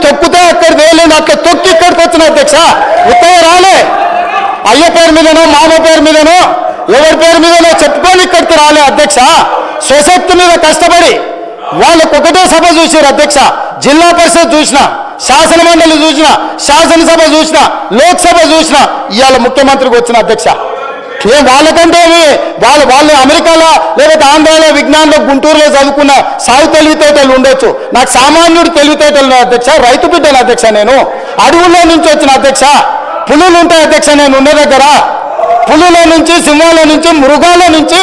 తొక్కితే అక్కడ వేయలేదు, అట్లా తొక్కి ఇక్కడికి వచ్చిన అధ్యక్ష. ఉత్తమ రాలే, అయ్య పేరు మీదనో మామ పేరు మీదనో ఎవరి పేరు మీదనో చెప్పుకొని ఇక్కడికి రాలే అధ్యక్ష. స్వశక్తి మీద కష్టపడి వాళ్ళకు ఒకటే సభ చూసారు అధ్యక్ష. జిల్లా పరిషత్ చూసిన, శాసన మండలి చూసిన, శాసనసభ చూసిన, లోక్సభ చూసిన, ఇవాళ ముఖ్యమంత్రికి వచ్చిన అధ్యక్ష. ఏం వాళ్ళకంటే వాళ్ళు అమెరికాలో లేకపోతే ఆంధ్రాలో విజ్ఞానంలో గుంటూరులో చదువుకున్న సాగు తెలివితేటలు ఉండొచ్చు. నాకు సామాన్యుడు తెలివితేటలు అధ్యక్ష. రైతు బిడ్డను అధ్యక్ష. నేను అడవుల్లో నుంచి వచ్చిన అధ్యక్ష. పులులు ఉంటాయి అధ్యక్ష నేను ఉన్న దగ్గర. పులుల నుంచి, సింహాల నుంచి, మృగాల నుంచి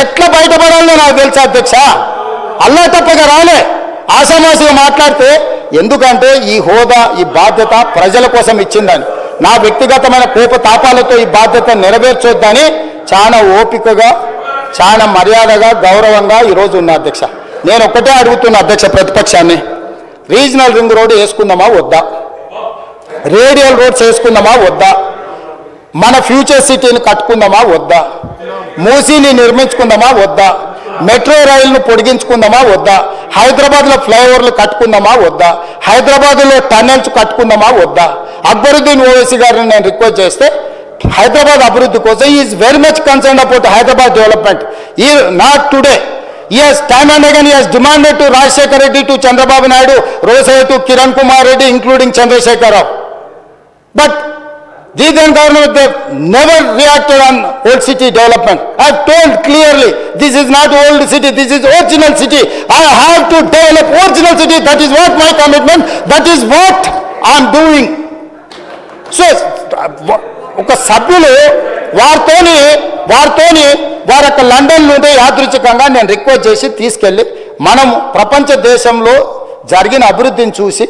ఎట్లా బయటపడాలో నాకు తెలుసా అధ్యక్ష. అల్లా తప్పగా రాలే ఆషామాషిగా మాట్లాడితే. ఎందుకంటే ఈ హోదా, ఈ బాధ్యత ప్రజల కోసం ఇచ్చిందని, నా వ్యక్తిగతమైన కోపతాపాలతో ఈ బాధ్యత నెరవేర్చొద్దని చాలా ఓపికగా, చాలా మర్యాదగా, గౌరవంగా ఈరోజు ఉన్న అధ్యక్ష. నేను ఒక్కటే అడుగుతున్నా అధ్యక్ష ప్రతిపక్షాన్ని, రీజనల్ రింగ్ రోడ్డు వేసుకుందామా వద్దా? రేడియల్ రోడ్స్ వేసుకుందామా వద్దా? మన ఫ్యూచర్ సిటీని కట్టుకుందామా వద్దా? మూసీని నిర్మించుకుందామా వద్దా? మెట్రో రైలును పొడిగించుకుందామా వద్దా? హైదరాబాద్లో ఫ్లైఓవర్లు కట్టుకుందామా వద్దా? హైదరాబాద్లో టన్నెల్స్ కట్టుకుందామా వద్దా? అక్బరుద్దీన్ ఓవైసీ గారిని నేను రిక్వెస్ట్ చేస్తే హైదరాబాద్ అభివృద్ధి కోసం is very much concern about Hyderabad development. ఈ not today. Yes, time and again he has demanded to Rajshekhar Reddy, to Chandrababu Naidu, Rosai, to Kiran Kumar Reddy, including Chandrasekhar Rao. But the then government, they never reacted on old city development. I have told clearly, this is not old city, this is original city. I have to develop original city. That is what my commitment, that is what I am doing. So, ఒక సభ్యులు వారితోని వారు అక్కడ London నుండి యాదృచ్ఛికంగా నేను request చేసి తీసుకెళ్ళి మనం ప్రపంచ దేశంలో జరిగిన అభివృద్ధిని చూసి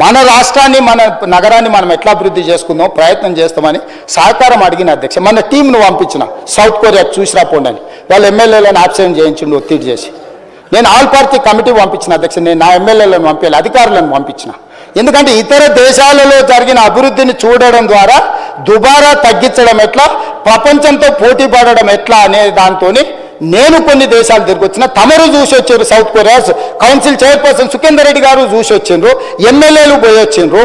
మన రాష్ట్రాన్ని, మన నగరాన్ని మనం ఎట్లా అభివృద్ధి చేసుకుందాం ప్రయత్నం చేస్తామని సహకారం అడిగిన అధ్యక్ష. మన టీంను పంపించిన సౌత్ కొరియాకు చూసి రాపోండి అని. వాళ్ళ ఎమ్మెల్యేలను ఆబ్సెంట్ చేయించిండు ఒత్తిడి చేసి. నేను ఆల్ పార్టీ కమిటీ పంపించిన అధ్యక్ష. నేను నా ఎమ్మెల్యేలను పంపించాలి, అధికారులను పంపించిన. ఎందుకంటే ఇతర దేశాలలో జరిగిన అభివృద్ధిని చూడడం ద్వారా దుబారా తగ్గించడం ఎట్లా, ప్రపంచంతో పోటీ పడడం ఎట్లా అనే దాంతో నేను కొన్ని దేశాలు తిరిగి వచ్చిన. తమరు చూసి వచ్చారు, south Korea council chairperson Sukhender Reddy గారు చూసి వచ్చిండ్రు, ఎమ్మెల్యేలు పోయి వచ్చిండ్రు.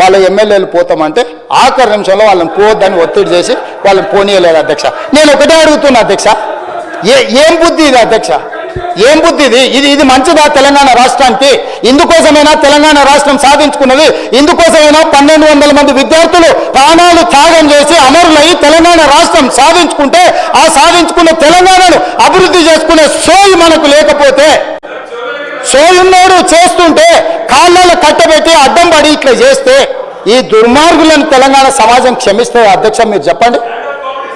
వాళ్ళ ఎమ్మెల్యేలు పోతామంటే ఆఖరి నిమిషంలో వాళ్ళని పోవద్దని ఒత్తిడి చేసి వాళ్ళని పోనీయలేదు అధ్యక్ష. నేను ఒకటే అడుగుతున్నా అధ్యక్ష, ఏం బుద్ధి ఇది అధ్యక్ష? ఏం బుద్ధి ఇది? ఇది మంచిదా తెలంగాణ రాష్ట్రానికి? ఇందుకోసమైనా తెలంగాణ రాష్ట్రం సాధించుకున్నది? ఇందుకోసమైనా 1200 మంది విద్యార్థులు ప్రాణాలు త్యాగం చేసి అమరులై తెలంగాణ రాష్ట్రం సాధించుకుంటే, ఆ సాధించుకున్న తెలంగాణను అభివృద్ధి చేసుకునే సోయి మనకు లేకపోతే, సోయున్నోడు చేస్తుంటే కాళ్ళలో కట్టబెట్టి అడ్డం పడి ఇట్లా చేస్తే ఈ దుర్మార్గులను తెలంగాణ సమాజం క్షమిస్తే అధ్యక్ష మీరు చెప్పండి?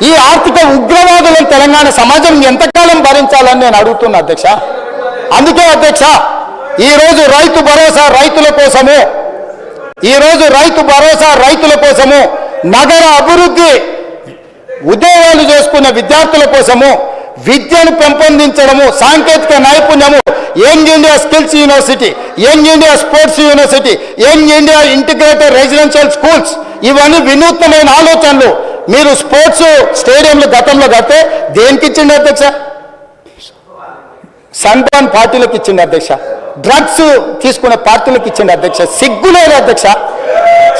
ఈ ఆర్థిక ఉగ్రవాదులను తెలంగాణ సమాజం ఎంతకాలం భరించాలని నేను అడుగుతున్నా అధ్యక్ష. అందుకే అధ్యక్ష ఈరోజు రైతు భరోసా రైతుల కోసము, ఈరోజు రైతు భరోసా రైతుల కోసము, నగర అభివృద్ధి ఉద్యోగాలు చేసుకున్న విద్యార్థుల కోసము, విద్యను పెంపొందించడము, సాంకేతిక నైపుణ్యము, young India skills university, young India sports university, young India integrated residential schools, ఇవన్నీ వినూత్నమైన ఆలోచనలు. మీరు స్పోర్ట్స్ స్టేడియంలు గతంలో కడితే దేనికి ఇచ్చిండు అధ్యక్ష? సన్బర్న్ పార్టీలకు ఇచ్చిండు అధ్యక్ష. డ్రగ్స్ తీసుకునే పార్టీలకు ఇచ్చిండు అధ్యక్ష. సిగ్గులేదు అధ్యక్ష.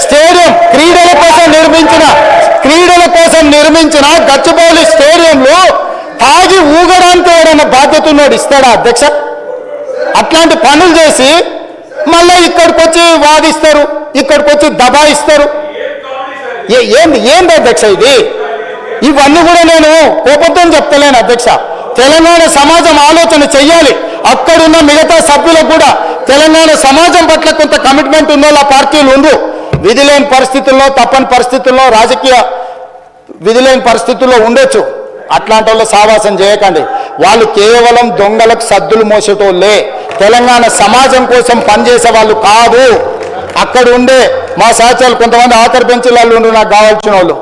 స్టేడియం క్రీడల కోసం నిర్మించిన గచ్చిబౌలి స్టేడియంలో తాగి ఊగడానికి ఎవరైనా బాధ్యత ఉన్నాడు ఇస్తాడా అధ్యక్ష? అట్లాంటి పనులు చేసి మళ్ళీ ఇక్కడికి వచ్చి వాదిస్తారు, ఇక్కడికి వచ్చి దబాయిస్తారు. ఏంది అధ్యక్ష ఇది? ఇవన్నీ కూడా నేను కోపంతో చెప్తలేను అధ్యక్ష. తెలంగాణ సమాజం ఆలోచన చెయ్యాలి. అక్కడున్న మిగతా సభ్యులకు కూడా తెలంగాణ సమాజం పట్ల కొంత కమిట్మెంట్ ఉన్న పార్టీలు ఉండు. విధి లేని పరిస్థితుల్లో, తప్పని పరిస్థితుల్లో, రాజకీయ విధి లేని పరిస్థితుల్లో ఉండొచ్చు. అట్లాంటి వాళ్ళు సావాసం చేయకండి. వాళ్ళు కేవలం దొంగలకు సద్దులు మోసేటోళ్ళే. తెలంగాణ సమాజం కోసం పనిచేసే వాళ్ళు కాదు. అక్కడ ఉండే మా సహచరులు కొంతమంది ఆఖరి బెంచీల వాళ్ళు ఉండి నాకు కావాల్సిన వాళ్ళు,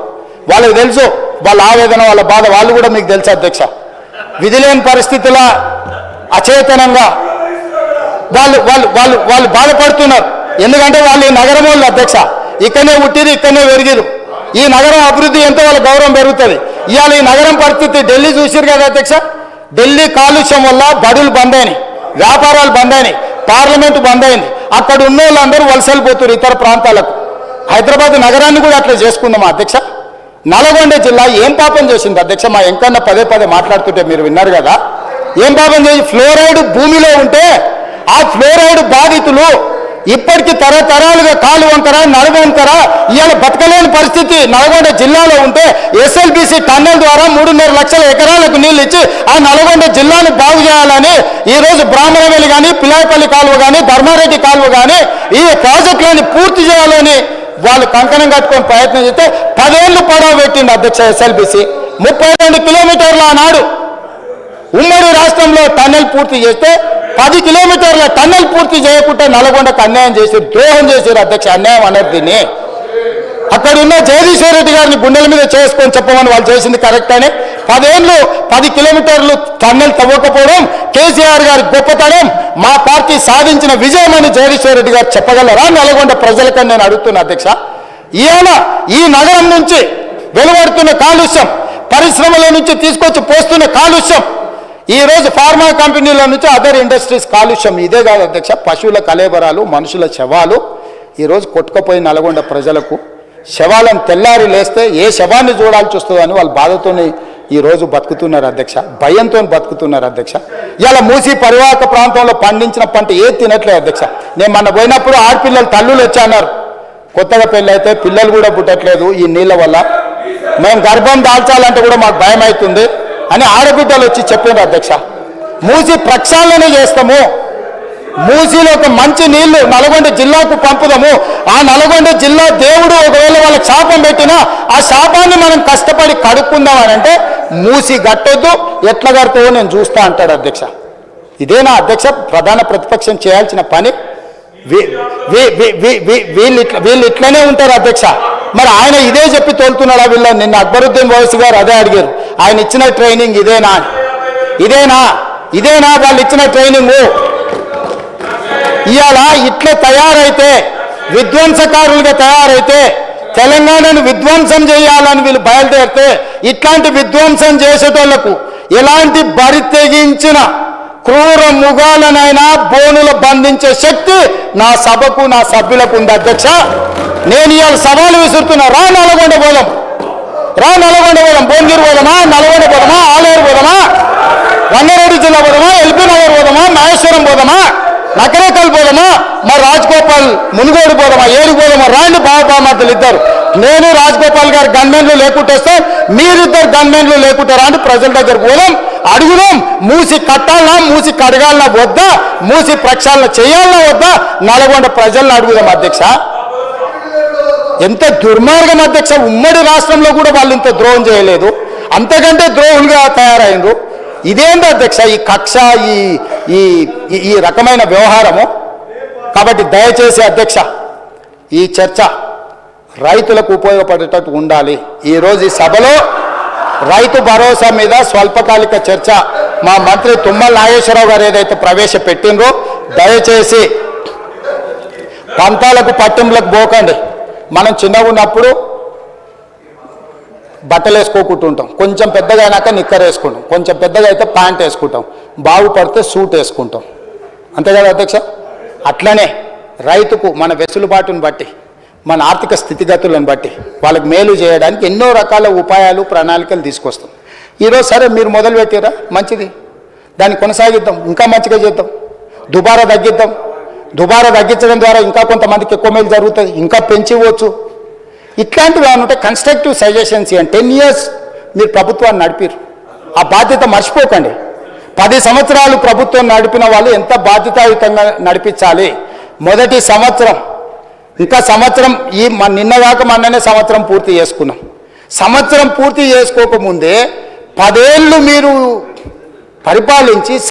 వాళ్ళకి తెలుసు వాళ్ళ ఆవేదన, వాళ్ళ బాధ వాళ్ళు కూడా మీకు తెలుసు అధ్యక్ష. విధి లేని పరిస్థితుల అచేతనంగా వాళ్ళు బాధపడుతున్నారు. ఎందుకంటే వాళ్ళు ఈ నగరం వాళ్ళు అధ్యక్ష. ఇక్కడనే పుట్టిరు, ఇక్కడనే పెరిగిరు. ఈ నగరం అభివృద్ధి ఎంతో వాళ్ళ గౌరవం పెరుగుతుంది. ఇవాళ ఈ నగరం పరిస్థితి ఢిల్లీ చూసిరు కదా అధ్యక్ష. ఢిల్లీ కాలుష్యం వల్ల బడులు బంద్ అయినాయి, వ్యాపారాలు బంద్ అయినాయి, పార్లమెంటు బంద్ అయింది. అక్కడ ఉన్న వాళ్ళందరూ వలసలు పోతున్నారు ఇతర ప్రాంతాలకు. హైదరాబాద్ నగరాన్ని కూడా అట్లా చేసుకుందామా అధ్యక్ష? నల్గొండ జిల్లా ఏం పాపం చేసింది అధ్యక్ష? మా ఎంకన్న పదే పదే మాట్లాడుతుంటే మీరు విన్నారు కదా, ఏం పాపం చేసి ఫ్లోరైడ్ భూమిలో ఉంటే ఆ ఫ్లోరైడ్ బాధితులు ఇప్పటికీ తరతరాలుగా కాలు వంకర నడవంకర ఇవాళ బతకలేని పరిస్థితి నల్గొండ జిల్లాలో ఉంటే ఎస్ఎల్బిసి టన్నెల్ ద్వారా 3.5 లక్షల ఎకరాలకు నీళ్ళు ఇచ్చి ఆ నల్గొండ జిల్లాను బాగు చేయాలని ఈరోజు బ్రాహ్మణవేలి కానీ పిలాయపల్లి కాలువ కానీ ధర్మారెడ్డి కాలువ కానీ ఈ ప్రాజెక్టులని పూర్తి చేయాలని వాళ్ళు కంకణం కట్టుకొని ప్రయత్నం చేస్తే 10 ఏళ్ళు పొడవు పెట్టింది అధ్యక్ష. ఎస్ఎల్బిసి 32 కిలోమీటర్ల ఆనాడు ఉమ్మడి రాష్ట్రంలో టన్నెల్ పూర్తి చేస్తే 10 కిలోమీటర్ల టన్నెల్ పూర్తి చేయకుండా నల్గొండకు అన్యాయం చేశారు, ద్రోహం చేశారు అధ్యక్ష. అన్యాయం అనేది దీన్ని అక్కడ ఉన్న జగదీశ్వర్ రెడ్డి గారిని గుండెల మీద చేసుకొని చెప్పమని వాళ్ళు చేసింది కరెక్ట్ అని 10 ఏళ్ళు 10 కిలోమీటర్లు టన్నెల్ తవ్వకపోవడం కేసీఆర్ గారి గొప్పతనం, మా పార్టీ సాధించిన విజయం అని జగదీశ్వర్ రెడ్డి గారు చెప్పగలరా నల్గొండ ప్రజలకని నేను అడుగుతున్నా అధ్యక్ష. ఈయన ఈ నగరం నుంచి వెలువడుతున్న కాలుష్యం, పరిశ్రమల నుంచి తీసుకొచ్చి పోస్తున్న కాలుష్యం, ఈరోజు ఫార్మా కంపెనీల నుంచి అదర్ ఇండస్ట్రీస్ కాలుష్యం, ఇదే కాదు అధ్యక్ష, పశువుల కలేబరాలు, మనుషుల శవాలు ఈరోజు కొట్టుకుపోయి నల్గొండ ప్రజలకు శవాలను తెల్లారి లేస్తే ఏ శవాన్ని చూడాల్సి వస్తుందని వాళ్ళు బాధతోనే ఈరోజు బతుకుతున్నారు అధ్యక్ష, భయంతో బతుకుతున్నారు అధ్యక్ష. ఇలా మూసి పరివాహక ప్రాంతంలో పండించిన పంట ఏది తినట్లేదు అధ్యక్ష. నేను మొన్న పోయినప్పుడు ఆడపిల్లలు తల్లులు వచ్చి అన్నారు, కొత్తగా పెళ్ళి అయితే పిల్లలు కూడా పుట్టట్లేదు ఈ నీళ్ళ వల్ల, మేము గర్భం దాల్చాలంటే కూడా మాకు భయం అవుతుంది అని ఆడబిడ్డలు వచ్చి చెప్పారు అధ్యక్ష. మూసి ప్రక్షాళన చేస్తాము, మూసిలో ఒక మంచి నీళ్లు నల్గొండ జిల్లాకు పంపుదాము, ఆ నల్గొండ జిల్లా దేవుడు ఒకవేళ వాళ్ళకి శాపం పెట్టినా ఆ శాపాన్ని మనం కష్టపడి కడుక్కుందామని అంటే మూసి గట్టొద్దు, ఎట్లా కడతావో నేను చూస్తా అంటాడు అధ్యక్ష. ఇదేనా అధ్యక్ష ప్రధాన ప్రతిపక్షం చేయాల్సిన పని? వీళ్ళు ఇట్లనే ఉంటారు అధ్యక్ష. మరి ఆయన ఇదే చెప్పి తోలుతున్నాడా వీళ్ళని? నిన్న అక్బరుద్దీన్ ఓవైసీ గారు అదే అడిగారు, ఆయన ఇచ్చిన ట్రైనింగ్ ఇదేనా ఇదేనా వాళ్ళు ఇచ్చిన ట్రైనింగు? ఇవాళ ఇట్లా తయారైతే, విధ్వంసకారులుగా తయారైతే, తెలంగాణను విధ్వంసం చేయాలని వీళ్ళు బయలుదేరితే, ఇట్లాంటి విధ్వంసం చేసేటోళ్లకు ఎలాంటి బరి తెగించిన క్రూర ముగాలనైనా బోనుల బంధించే శక్తి నా సభకు నా సభ్యులకు ఉంది అధ్యక్ష. నేను ఇవాళ సవాలు విసురుతున్నా, రా నల్గొండ పోదాం, భువనగిరి పోదామా, నల్గొండ పోదామా, ఆలేరు పోదామా, రంగారెడ్డి జిల్లా పోదామా, ఎల్బీ నగర్ పోదామా, మహేశ్వరం పోదామా, నకరేకల్ పోదామా, మరి రాజగోపాల్ మునుగోడు పోదామా, ఏడు పోదామా, రాండి బాబామర్దులు ఇద్దరు, నేను రాజగోపాల్ గారు గన్మెన్లు లేకుంటేస్తే మీరిద్దరు గన్మెన్లు లేకుంటారా అని ప్రజల దగ్గర పోదాం, అడుగుదాం. మూసి కట్టాలన్నా, మూసి కడగాలన్నా వద్దా, మూసి ప్రక్షాళన చేయాలన్నా వద్దా, నల్గొండ ప్రజలను అడుగుదాం అధ్యక్ష. ఎంత దుర్మార్గం అధ్యక్ష, ఉమ్మడి రాష్ట్రంలో కూడా వాళ్ళు ఇంత ద్రోహం చేయలేదు, అంతకంటే ద్రోహులుగా తయారైనరు. ఇదేంటి అధ్యక్ష ఈ కక్ష, ఈ రకమైన వ్యవహారము? కాబట్టి దయచేసి అధ్యక్ష ఈ చర్చ రైతులకు ఉపయోగపడేటట్టు ఉండాలి. ఈరోజు ఈ సభలో రైతు భరోసా మీద స్వల్పకాలిక చర్చ మా మంత్రి తుమ్మల నాగేశ్వరరావు గారు ఏదైతే ప్రవేశపెట్టిండ్రో, దయచేసి పంతాలకు పట్టింపులకు పోకండి. మనం చిన్నగా ఉన్నప్పుడు బట్టలు వేసుకోకుంటుంటాం, కొంచెం పెద్దగా అయినాక నిక్కర్ వేసుకుంటాం, కొంచెం పెద్దగా అయితే ప్యాంట్ వేసుకుంటాం, బాగుపడితే సూట్ వేసుకుంటాం, అంతే కదా అధ్యక్ష? అట్లనే రైతుకు మన వెసులుబాటును బట్టి, మన ఆర్థిక స్థితిగతులను బట్టి వాళ్ళకి మేలు చేయడానికి ఎన్నో రకాల ఉపాయాలు ప్రణాళికలు తీసుకొస్తాం. ఈరోజు సరే మీరు మొదలు పెట్టారా, మంచిది, దాన్ని కొనసాగిద్దాం, ఇంకా మంచిగా చేద్దాం, దుబారా తగ్గిద్దాం. దుబారా తగ్గించడం ద్వారా ఇంకా కొంతమందికి ఎక్కువ మేలు జరుగుతుంది, ఇంకా పెంచివచ్చు. ఇట్లాంటివి ఏమంటే కన్స్ట్రక్టివ్ సజెషన్స్ ఇవ్వండి. 10 years మీరు ప్రభుత్వాన్ని నడిపారు, ఆ బాధ్యత మర్చిపోకండి. 10 సంవత్సరాలు ప్రభుత్వం నడిపిన వాళ్ళు ఎంత బాధ్యతాయుతంగా నడిపించాలి. మొదటి సంవత్సరం, ఇంకా సంవత్సరం, నిన్నగాక మొన్ననే సంవత్సరం పూర్తి చేసుకున్నాం. సంవత్సరం పూర్తి చేసుకోకముందే 10 ఏళ్ళు మీరు పరిపాలించి